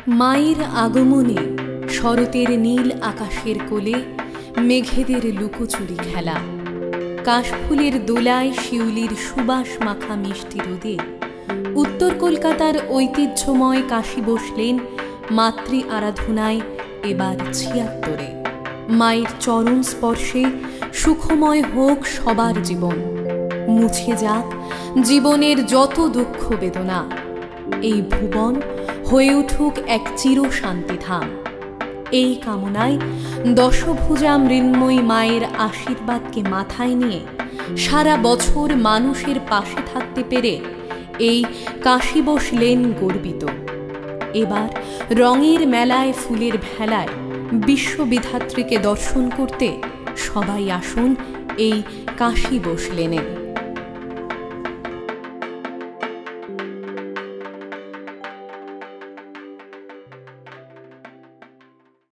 মায়ের আগমনে শরতের নীল আকাশের কোলে মেঘেদের লুকোচুরি খেলা, কাশফুলের দোলায় শিউলির সুবাস মাখা মিষ্টি রোদে উত্তর কলকাতার ঐতিহ্যময় কাশী বসলেন মাতৃ আরাধনায় এবার ৭৬। মায়ের চরণ স্পর্শে সুখময় হোক সবার জীবন, মুছে যাক জীবনের যত দুঃখ বেদনা, এই ভুবন হয়ে উঠুক এক চির শান্তিধাম। এই কামনায় দশভুজা মৃন্ময়ী মায়ের আশীর্বাদকে মাথায় নিয়ে সারা বছর মানুষের পাশে থাকতে পেরে এই কাশী বসলেন গর্বিত। এবার রঙের মেলায় ফুলের ভেলায় বিশ্ববিধাত্রীকে দর্শন করতে সবাই আসুন এই কাশী বসলেনে।